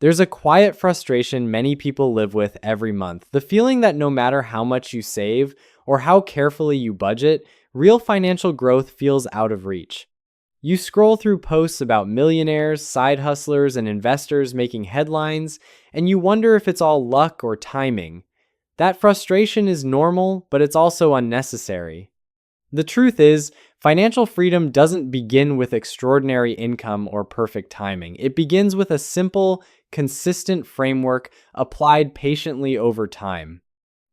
There's a quiet frustration many people live with every month. The feeling that no matter how much you save or how carefully you budget, real financial growth feels out of reach. You scroll through posts about millionaires, side hustlers, and investors making headlines, and you wonder if it's all luck or timing. That frustration is normal, but it's also unnecessary. The truth is, financial freedom doesn't begin with extraordinary income or perfect timing. It begins with a simple, consistent framework applied patiently over time.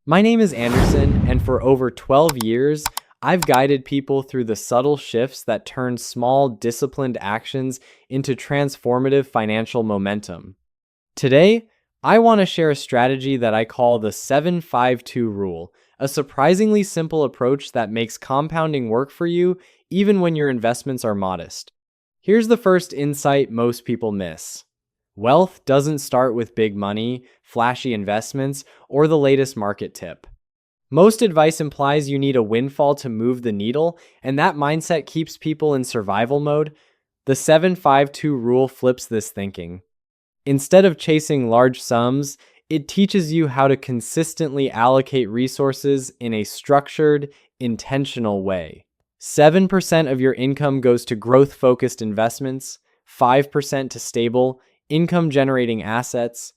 My name is Anderson, and for over 12 years, I've guided people through the subtle shifts that turn small, disciplined actions into transformative financial momentum. Today, I want to share a strategy that I call the 7-5-2 rule, a surprisingly simple approach that makes compounding work for you even when your investments are modest. Here's the first insight most people miss. Wealth doesn't start with big money, flashy investments, or the latest market tip. Most advice implies you need a windfall to move the needle, and that mindset keeps people in survival mode. The 7-5-2 rule flips this thinking. Instead of chasing large sums, it teaches you how to consistently allocate resources in a structured, intentional way. 7% of your income goes to growth-focused investments, 5% to stable, income-generating assets,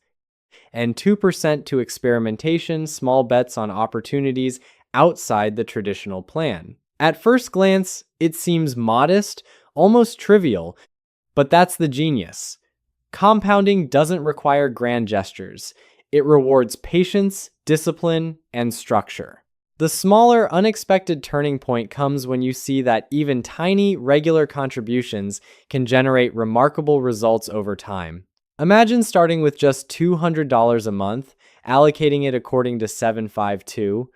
and 2% to experimentation, small bets on opportunities outside the traditional plan. At first glance, it seems modest, almost trivial, but that's the genius. Compounding doesn't require grand gestures. It rewards patience, discipline, and structure. The smaller, unexpected turning point comes when you see that even tiny, regular contributions can generate remarkable results over time. Imagine starting with just $200 a month, allocating it according to 7-5-2.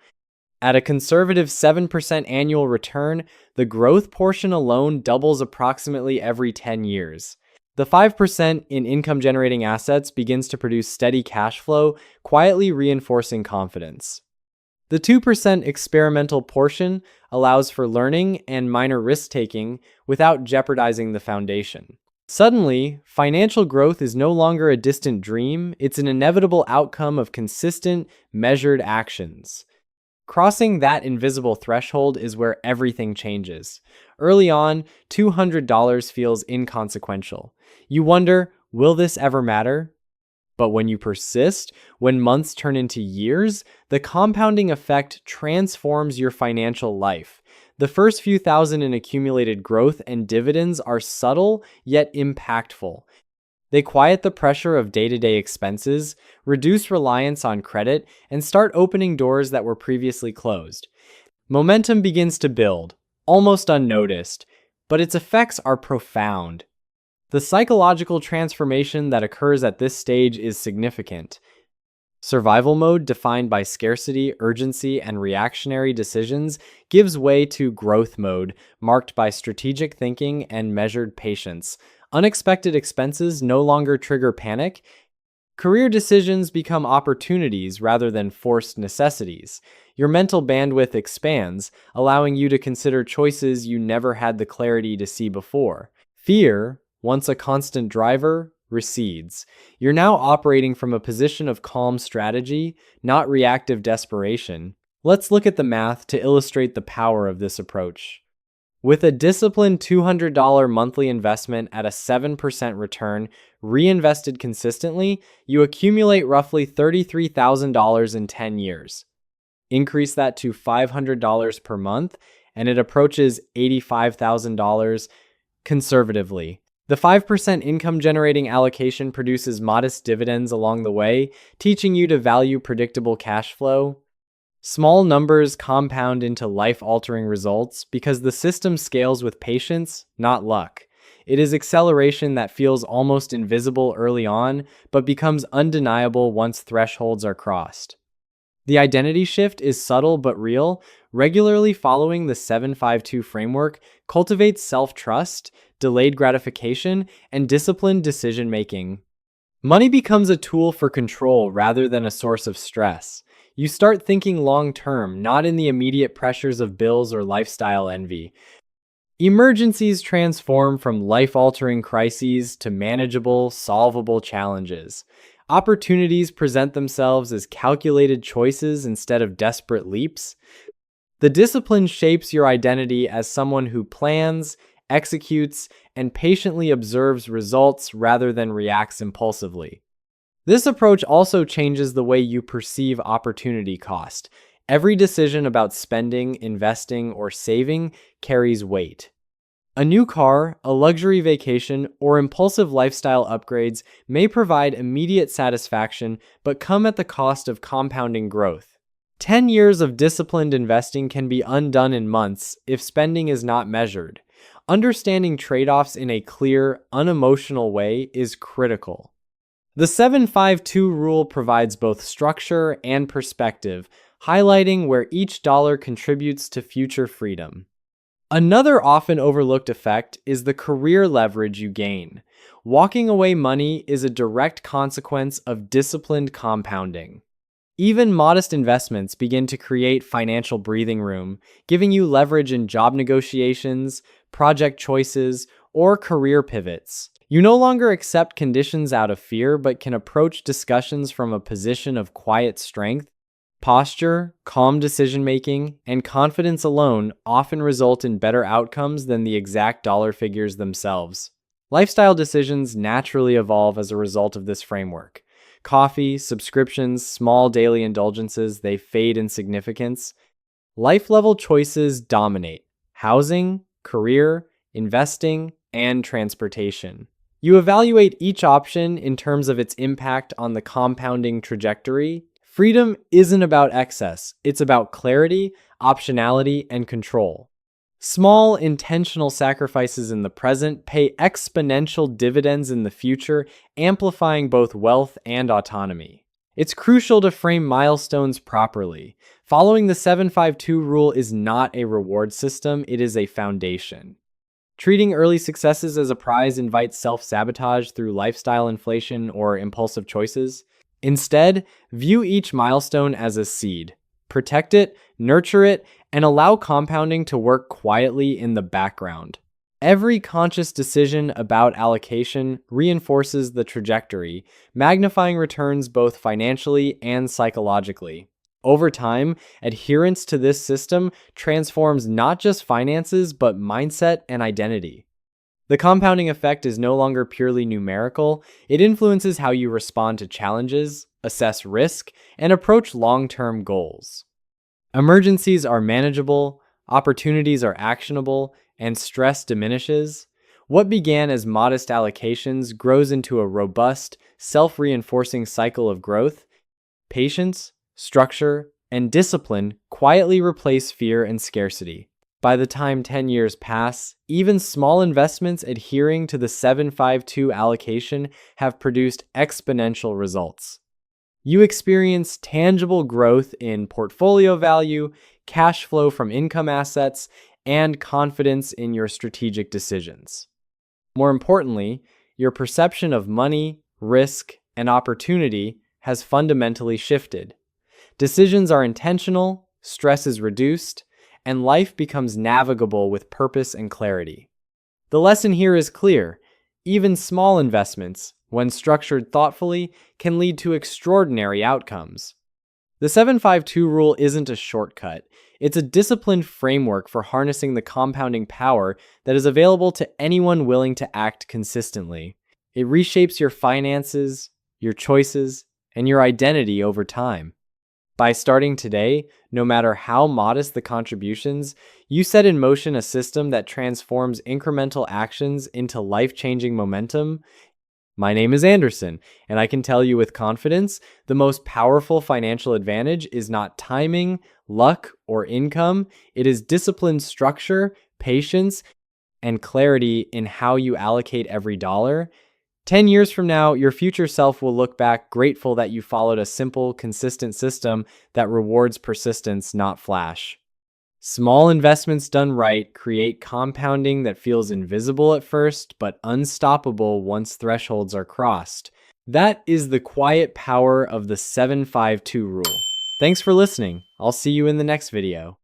At a conservative 7% annual return, the growth portion alone doubles approximately every 10 years. The 5% in income-generating assets begins to produce steady cash flow, quietly reinforcing confidence. The 2% experimental portion allows for learning and minor risk-taking without jeopardizing the foundation. Suddenly, financial growth is no longer a distant dream, it's an inevitable outcome of consistent, measured actions. Crossing that invisible threshold is where everything changes. Early on, $200 feels inconsequential. You wonder, will this ever matter? But when you persist, when months turn into years, the compounding effect transforms your financial life. The first few thousand in accumulated growth and dividends are subtle yet impactful. They quiet the pressure of day-to-day expenses, reduce reliance on credit, and start opening doors that were previously closed. Momentum begins to build, almost unnoticed, but its effects are profound. The psychological transformation that occurs at this stage is significant. Survival mode, defined by scarcity, urgency, and reactionary decisions, gives way to growth mode, marked by strategic thinking and measured patience. Unexpected expenses no longer trigger panic. Career decisions become opportunities rather than forced necessities. Your mental bandwidth expands, allowing you to consider choices you never had the clarity to see before. Fear, once a constant driver, recedes. You're now operating from a position of calm strategy, not reactive desperation. Let's look at the math to illustrate the power of this approach. With a disciplined $200 monthly investment at a 7% return, reinvested consistently, you accumulate roughly $33,000 in 10 years. Increase that to $500 per month, and it approaches $85,000 conservatively. The 5% income-generating allocation produces modest dividends along the way, teaching you to value predictable cash flow. Small numbers compound into life-altering results because the system scales with patience, not luck. It is acceleration that feels almost invisible early on, but becomes undeniable once thresholds are crossed. The identity shift is subtle but real. Regularly following the 7-5-2 framework cultivates self-trust, delayed gratification, and disciplined decision-making. Money becomes a tool for control rather than a source of stress. You start thinking long-term, not in the immediate pressures of bills or lifestyle envy. Emergencies transform from life-altering crises to manageable, solvable challenges. Opportunities present themselves as calculated choices instead of desperate leaps. The discipline shapes your identity as someone who plans, executes, and patiently observes results rather than reacts impulsively. This approach also changes the way you perceive opportunity cost. Every decision about spending, investing, or saving carries weight. A new car, a luxury vacation, or impulsive lifestyle upgrades may provide immediate satisfaction but come at the cost of compounding growth. 10 years of disciplined investing can be undone in months if spending is not measured. Understanding trade-offs in a clear, unemotional way is critical. The 752 rule provides both structure and perspective, highlighting where each dollar contributes to future freedom. Another often overlooked effect is the career leverage you gain. Walking away money is a direct consequence of disciplined compounding. Even modest investments begin to create financial breathing room, giving you leverage in job negotiations, project choices, or career pivots. You no longer accept conditions out of fear, but can approach discussions from a position of quiet strength. Posture, calm decision-making, and confidence alone often result in better outcomes than the exact dollar figures themselves. Lifestyle decisions naturally evolve as a result of this framework. Coffee, subscriptions, small daily indulgences, they fade in significance. Life-level choices dominate: housing, career, investing, and transportation. You evaluate each option in terms of its impact on the compounding trajectory. Freedom isn't about excess, it's about clarity, optionality, and control. Small, intentional sacrifices in the present pay exponential dividends in the future, amplifying both wealth and autonomy. It's crucial to frame milestones properly. Following the 752 rule is not a reward system, it is a foundation. Treating early successes as a prize invites self-sabotage through lifestyle inflation or impulsive choices. Instead, view each milestone as a seed. Protect it, nurture it, and allow compounding to work quietly in the background. Every conscious decision about allocation reinforces the trajectory, magnifying returns both financially and psychologically. Over time, adherence to this system transforms not just finances, but mindset and identity. The compounding effect is no longer purely numerical, it influences how you respond to challenges, assess risk, and approach long-term goals. Emergencies are manageable, opportunities are actionable, and stress diminishes. What began as modest allocations grows into a robust, self-reinforcing cycle of growth. Patience, structure, and discipline quietly replace fear and scarcity. By the time 10 years pass, even small investments adhering to the 752 allocation have produced exponential results. You experience tangible growth in portfolio value, cash flow from income assets, and confidence in your strategic decisions. More importantly, your perception of money, risk, and opportunity has fundamentally shifted. Decisions are intentional, stress is reduced, and life becomes navigable with purpose and clarity. The lesson here is clear. Even small investments, when structured thoughtfully, can lead to extraordinary outcomes. The 752 rule isn't a shortcut. It's a disciplined framework for harnessing the compounding power that is available to anyone willing to act consistently. It reshapes your finances, your choices, and your identity over time. By starting today, no matter how modest the contributions, you set in motion a system that transforms incremental actions into life-changing momentum. My name is Anderson, and I can tell you with confidence, the most powerful financial advantage is not timing, luck, or income. It is disciplined structure, patience, and clarity in how you allocate every dollar. 10 years from now, your future self will look back grateful that you followed a simple, consistent system that rewards persistence, not flash. Small investments done right create compounding that feels invisible at first, but unstoppable once thresholds are crossed. That is the quiet power of the 752 rule. Thanks for listening. I'll see you in the next video.